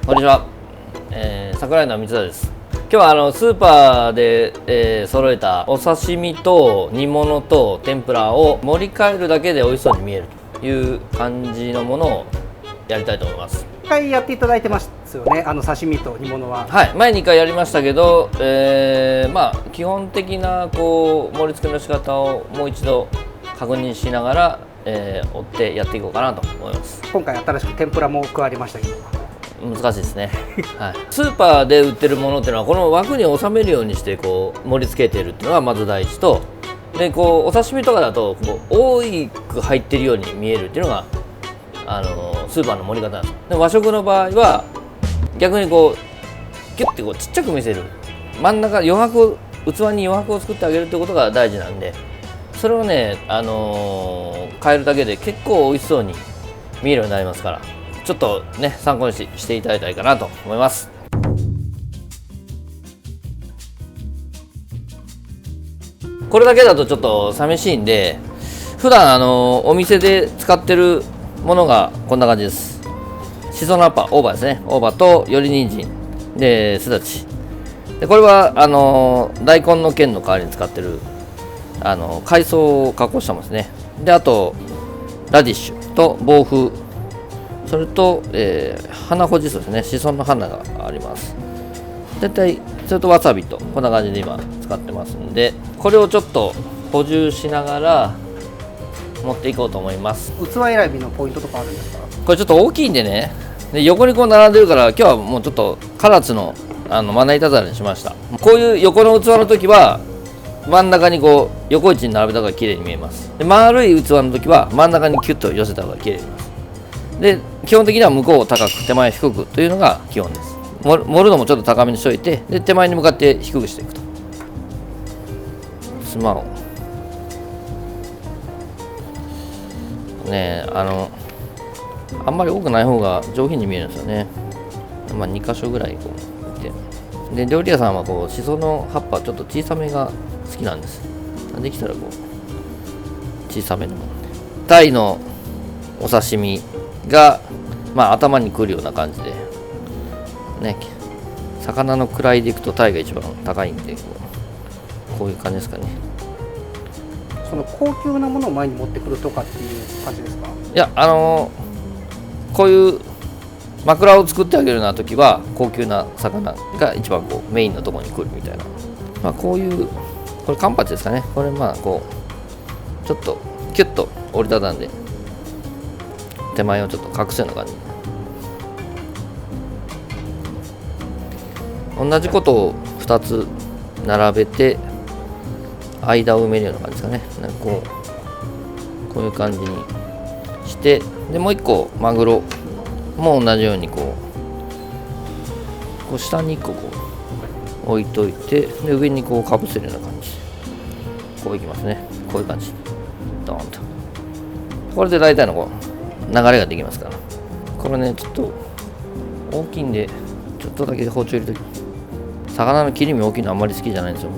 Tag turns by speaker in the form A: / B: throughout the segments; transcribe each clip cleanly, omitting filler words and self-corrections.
A: こんにちは、桜井の水田です。今日はスーパーで、揃えたお刺身と煮物と天ぷらを盛り替えるだけで美味しそうに見えるという感じのものをやりたいと思います。
B: 1回やっていただいてますよね、刺身と煮物は。
A: はい、前に1回やりましたけど、基本的な盛り付けの仕方をもう一度確認しながら、追ってやっていこうかなと思います。
B: 今回新しく天ぷらも加わりましたけど、
A: 難しいですね、はい、スーパーで売ってるものっていうのはこの枠に収めるようにして盛り付けてるっていうのがまず第一と、でお刺身とかだと多く入ってるように見えるっていうのがスーパーの盛り方なんです。で和食の場合は逆にギュッてちっちゃく見せる、真ん中器に余白を作ってあげるってことが大事なんで、それをね、変えるだけで結構美味しそうに見えるようになりますから、ちょっとね参考にしていただきたいかなと思います。これだけだとちょっと寂しいんで、普段お店で使ってるものがこんな感じです。しその葉っぱ、大葉ですね、大葉とより人参ですだちで、これは大根の剣の代わりに使ってる海藻を加工したものですね。であとラディッシュと防風、それと、花ほじそですね、しその花があります。大体それとわさびとこんな感じで今使ってますんで、これをちょっと補充しながら持っていこうと思います。
B: 器選びのポイントとかあるんですか？
A: これちょっと大きいんでね、で横に並んでるから、今日はもうちょっと唐津のまな板皿にしました。こういう横の器の時は真ん中に横位置に並べた方が綺麗に見えます。で丸い器の時は真ん中にキュッと寄せた方が綺麗に見えます。で基本的には向こうを高く手前低くというのが基本です。盛るのもちょっと高めにしといて、で手前に向かって低くしていくと。つまをね、あんまり多くない方が上品に見えるんですよね。2箇所ぐらい置いて、で料理屋さんはしその葉っぱちょっと小さめが好きなんです。できたら小さめのタイのお刺身が頭にくるような感じでね、魚の位でいくとタイが一番高いんで、こういう感じですかね。
B: その高級なものを前に持ってくるとかっていう感じですか？
A: いや、こういう枕を作ってあげるような時は高級な魚が一番メインのところに来るみたいな、こういうこれカンパチですかね。これちょっとキュッと折りたたんで手前をちょっと隠すような感じ。同じことを2つ並べて間を埋めるような感じですかね。こういう感じにして、でもう一個マグロも同じように下に1個置いといて、で上にかぶせるような感じ、いきますね。こういう感じ、ドーンと。これで大体の流れができますから。これねちょっと大きいんでちょっとだけ包丁入れとき、魚の切り身大きいのあんまり好きじゃないんですよ。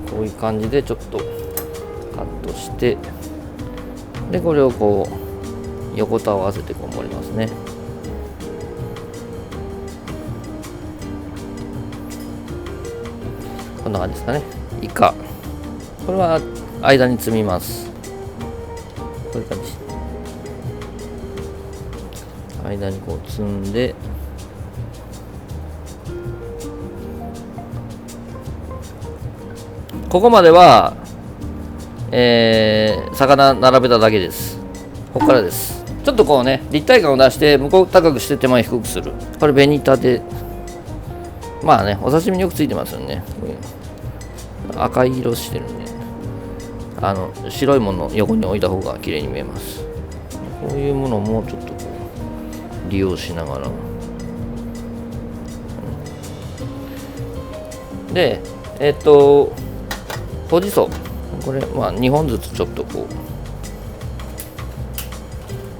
A: こういう感じでちょっとカットして、でこれを横と合わせて盛りますね。こんな感じですかね。イカ、これは間に積みます。こういう感じ、間に積んで、ここまでは、魚並べただけです。ここからです。ちょっと立体感を出して向こう高くして手前低くする。これ紅タでお刺身によくついてますよね。こういう赤い色してるんで、白いものを横に置いた方が綺麗に見えます。こういうものもちょっと利用しながら、でほじそ、これ2本ずつちょっと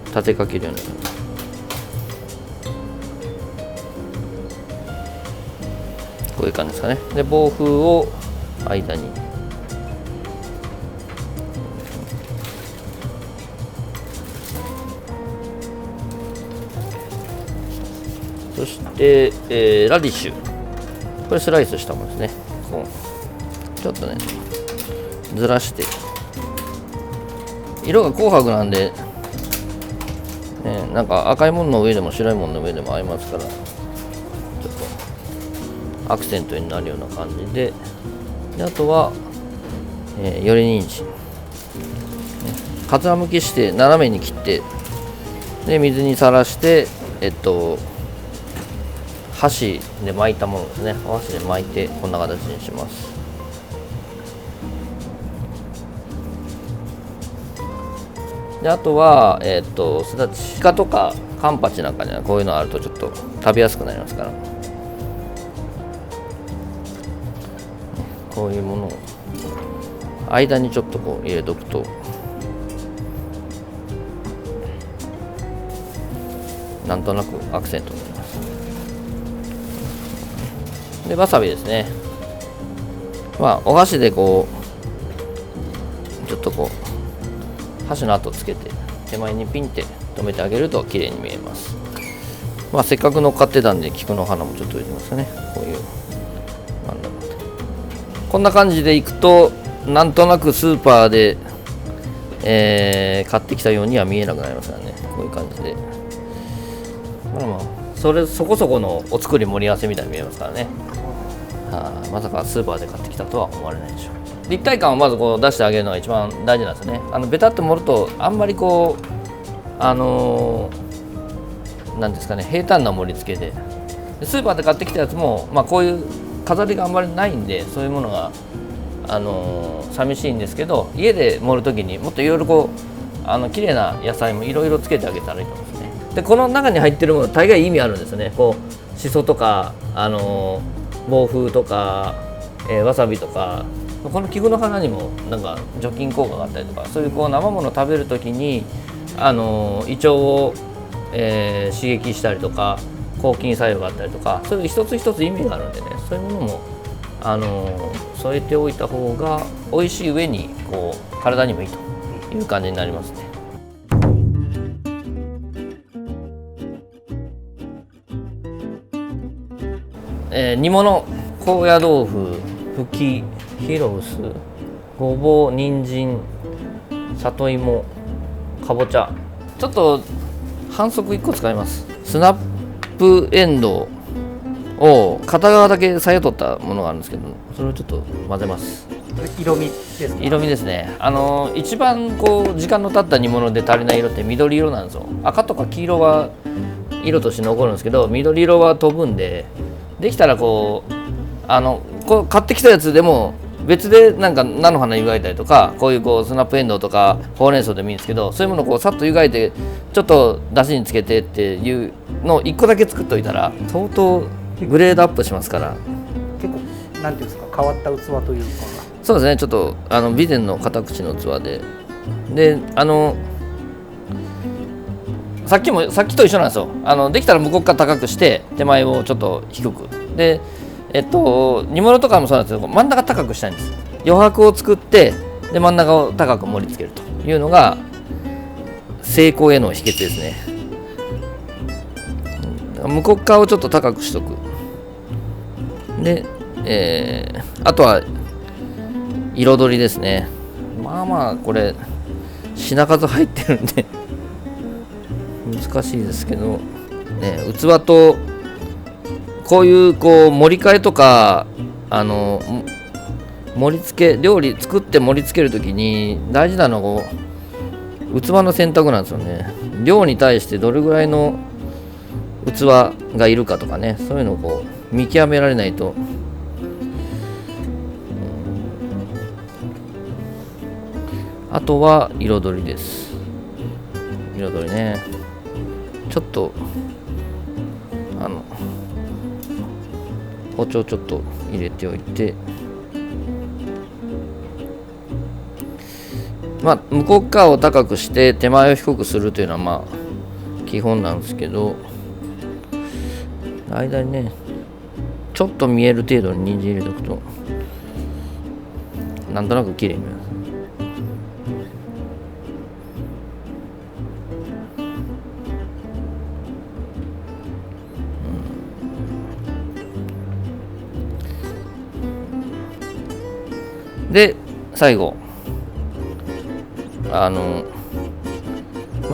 A: 立てかけるような感じ。こういう感じですかね。で防風を間にそして、ラディッシュ、これスライスしたものですね。こうちょっとねずらして、色が紅白なんで、なんか赤いものの上でも白いものの上でも合いますから、ちょっとアクセントになるような感じで、あとは、より人参、かつらむきして斜めに切って、で水にさらして、箸で巻いたものですね。箸で巻いてこんな形にします。であとは、すだち、イカとかカンパチなんかにはこういうのあるとちょっと食べやすくなりますから、こういうものを間にちょっとこう入れとくと、なんとなくアクセントになります。でわさびですね。お箸でこうちょっとこう箸の跡つけて手前にピンって止めてあげると綺麗に見えます。せっかく乗っかってたんで菊の花もちょっと入れてますね。こういうこんな感じでいくと、なんとなくスーパーで、買ってきたようには見えなくなりますからね。こういう感じで、そこそこのお作り盛り合わせみたいに見えますからね。まさかスーパーで買ってきたとは思われないでしょう。立体感をまずこう出してあげるのが一番大事なんですよね。ベタっと盛るとあんまりこうなんですかね、平坦な盛り付けで、スーパーで買ってきたやつも、こういう飾りがあんまりないんで、そういうものが寂しいんですけど、家で盛るときにもっといろいろこう綺麗な野菜もいろいろつけてあげたらいいと思うんですね。でこの中に入ってるもの大概意味あるんですよね。こうしそとか暴風とか、わさびとか、この菊の花にもなんか除菌効果があったりとか、そういうこう生ものを食べるときに胃腸を、刺激したりとか抗菌作用があったりとか、そういう一つ一つ意味があるんでね、そういうものも添えておいた方が美味しい上にこう体にもいいという感じになりますね。煮物、高野豆腐、ふき、ヒロス、ごぼう、人参、里芋、かぼちゃ、ちょっと反則1個使います。スナップエンドウを片側だけさや取ったものがあるんですけど、それをちょっと混ぜます。
B: 色味ですか？
A: 色味ですね。一番こう時間の経った煮物で足りない色って緑色なんですよ。赤とか黄色は色として残るんですけど、緑色は飛ぶんで、できたらこう買ってきたやつでも別でなんか菜の花湯がいたりとか、こういうスナップエンドウとかほうれん草でもいいんですけど、そういうものをこうさっと湯がいてちょっと出汁につけてっていうのを1個だけ作っといたら相当グレードアップしますから。
B: 結構なんていうんですか、変わった器というか。
A: そうですね、ちょっと備前の片口の器で、さっきと一緒なんですよ。できたら向こうから高くして手前をちょっと低くで、煮物とかもそうなんですけど、真ん中高くしたいんです。余白を作ってで真ん中を高く盛り付けるというのが成功への秘訣ですね。向こう側をちょっと高くしとく。で、あとは彩りですね。これ品数入ってるんで難しいですけど、器とこういう盛り替えとか盛り付け、料理作って盛り付けるときに大事なのは器の選択なんですよね。量に対してどれぐらいの器がいるかとかね、そういうのを見極められないと。あとは彩りです。彩りね、ちょっと包丁ちょっと入れておいて、向こう側を高くして手前を低くするというのは基本なんですけど、間にねちょっと見える程度に人参入れておくとなんとなく綺麗に見えます。で最後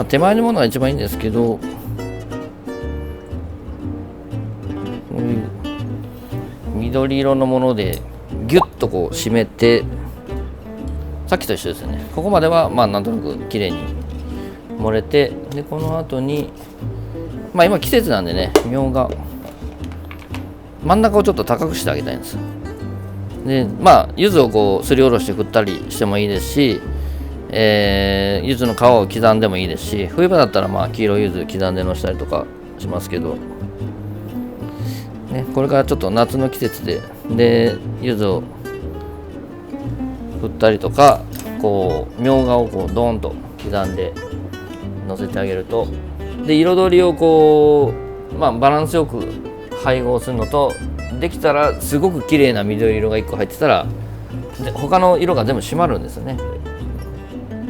A: 手前のものが一番いいんですけど、こういう緑色のものでギュッとこう締めて、さっきと一緒ですよね。ここまではなんとなく綺麗に盛れて、でこの後に今季節なんでね、みょうが真ん中をちょっと高くしてあげたいんです。で柚子をこうすりおろして振ったりしてもいいですし、柚子の皮を刻んでもいいですし、冬場だったら黄色柚子刻んでのしたりとかしますけど、ね、これからちょっと夏の季節で柚子を振ったりとか、こうみょうがをこうドーンと刻んでのせてあげると、で彩りをこうバランスよく配合するのと、できたらすごく綺麗な緑色が1個入ってたらで他の色が全部締まるんですよね。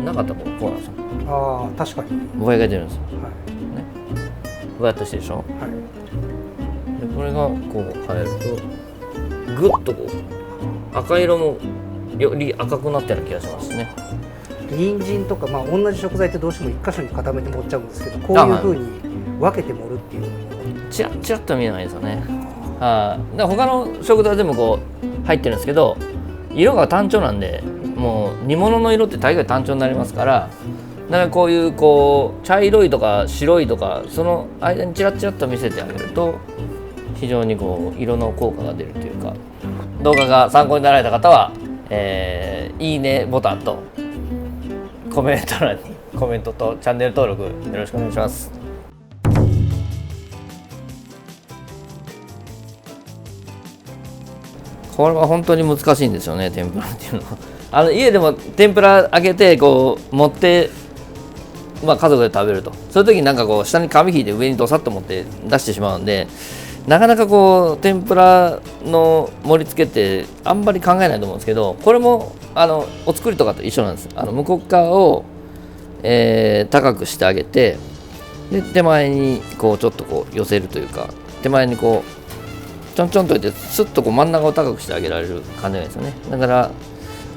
A: なかったらこうなんですよ。
B: ああ、確かに。
A: ぼやが出るんですよ、
B: はい。
A: ね、ぼやっとしてるでしょ。
B: はい。
A: でこれがこう入るとぐっとこう赤色もより赤くなったような気がしますね。
B: 人参とか同じ食材ってどうしても一箇所に固めて盛っちゃうんですけど、こういう風に分けて盛るっていうのも
A: チラッチラッと見えないですよね。だから他の食材でもこう入ってるんですけど、色が単調なんで、もう煮物の色って大概単調になりますから、だからこういう茶色いとか白いとか、その間にチラッチラッと見せてあげると非常にこう色の効果が出るというか、動画が参考になられた方は、いいねボタンとコメント欄にコメントとチャンネル登録よろしくお願いします。これは本当に難しいんですよね、天ぷらっていうのは。家でも天ぷら揚げてこう持って、家族で食べると、そういう時にこう下に紙引いて上にドサッと持って出してしまうんで、なかなかこう天ぷらの盛り付けってあんまり考えないと思うんですけど、これもお作りとかと一緒なんです。向こう側を、高くしてあげて、で手前にこうちょっとこう寄せるというか、手前にこうちょんちょんといってスッとこう真ん中を高くしてあげられる感じなんですよね。だから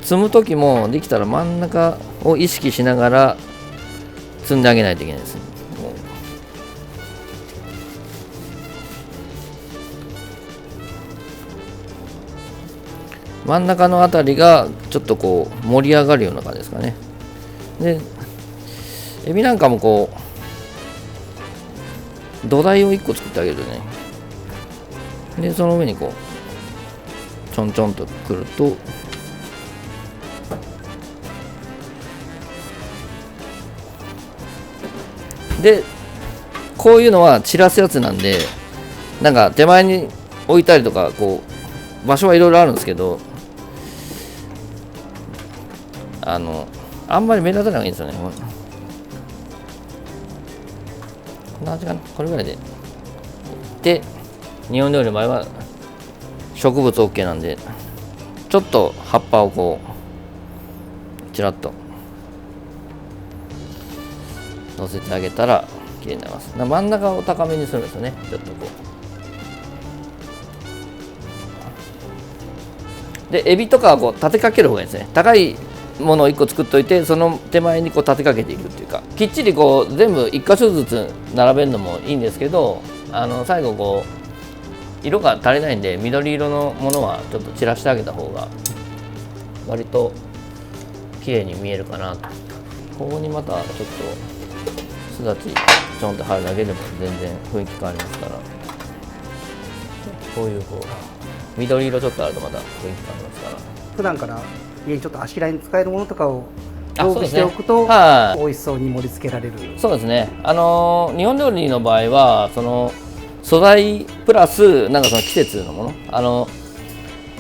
A: 積む時もできたら真ん中を意識しながら積んであげないといけないですね。真ん中のあたりがちょっとこう盛り上がるような感じですかね。でエビなんかもこう土台を1個作ってあげるとね、でその上にこうちょんちょんとくると、でこういうのは散らすやつなんで、手前に置いたりとかこう場所はいろいろあるんですけど、あんまり目立たない方がいいんですよね。こんな感じかな、これぐらいで。で日本料理の場合は植物 OK なんで、ちょっと葉っぱをこうちらっと乗せてあげたら綺麗になります。真ん中を高めにするんですよね。ちょっとこうでエビとかはこう立てかける方がいいですね。高いものを1個作っといて、その手前にこう立てかけていくっていうか、きっちりこう全部1箇所ずつ並べるのもいいんですけど、最後こう色が足りないんで、緑色のものはちょっと散らしてあげた方が割と綺麗に見えるかなと。ここにまたちょっとすだちちょんと貼るだけでも全然雰囲気変わりますから、こういう緑色ちょっとあるとまた雰囲気変わりますから、
B: 普段から家にちょっとあしらいに使えるものとかを
A: あ
B: 常備しておくと、
A: はい、
B: 美味しそうに盛り付けられる。
A: そうですね。日本料理の場合はその素材プラスその季節のもの、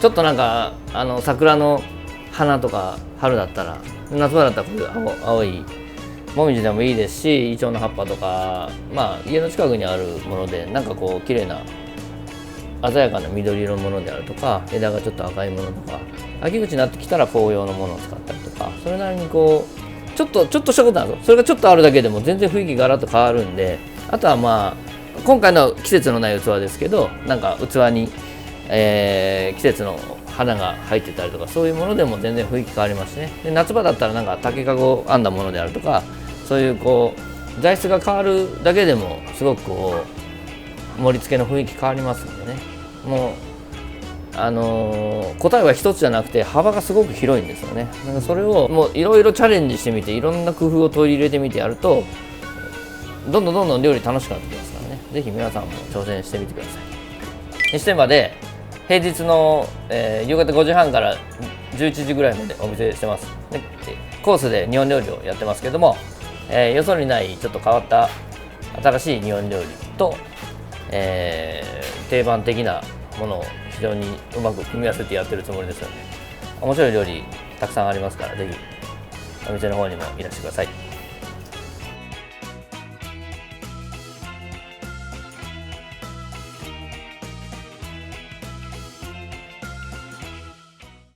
A: ちょっと桜の花とか、春だったら、夏場だったらこういう青いもみじでもいいですし、イチョウの葉っぱとか、家の近くにあるものでこう綺麗な鮮やかな緑色のものであるとか、枝がちょっと赤いものとか、秋口になってきたら紅葉のものを使ったりとか、それなりにこうちょっとしたことなんですよ。それがちょっとあるだけでも全然雰囲気がガラッと変わるんで、あとは今回の季節のない器ですけど、器に、季節の花が入ってたりとか、そういうものでも全然雰囲気変わりますしね。で夏場だったらなんか竹かごを編んだものであるとか、そういうこう材質が変わるだけでもすごくこう盛り付けの雰囲気変わりますんでね。もう答えは一つじゃなくて幅がすごく広いんですよね。なんかそれをもういろいろチャレンジしてみて、いろんな工夫を取り入れてみてやると、どんどん料理楽しくなってきますからね。ぜひ皆さんも挑戦してみてください。西天場で平日の、夕方5時半から11時ぐらいまでお店してます。でコースで日本料理をやってますけども、よそにないちょっと変わった新しい日本料理と、定番的なものを非常にうまく組み合わせてやってるつもりですので、面白い料理たくさんありますから、ぜひお店の方にもいらしてください。